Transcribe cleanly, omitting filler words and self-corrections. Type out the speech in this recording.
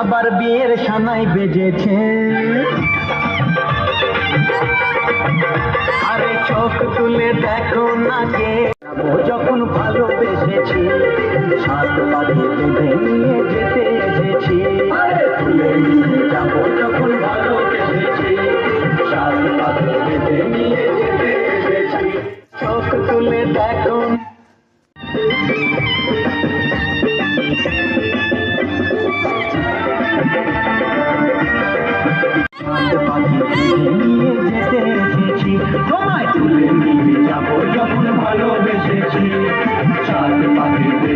আবার বিয়ের সানাই বেজেছে। আরে চোখ তুলে দেখো না কে যখন ভালোবেসেছি, সাত পাড়িয়ে বেঁধে নিয়ে যেতে এসেছি। তুলে নিয়ে যাবো যখন ভালোবেসেছি, সাত পাড়িয়ে বেঁধে নিয়ে যেতে এসেছি। চোখ তুলে দেখো তোমায় তুলে নিয়ে যাবো যখন ভালোবেসেছি, সাত পাখি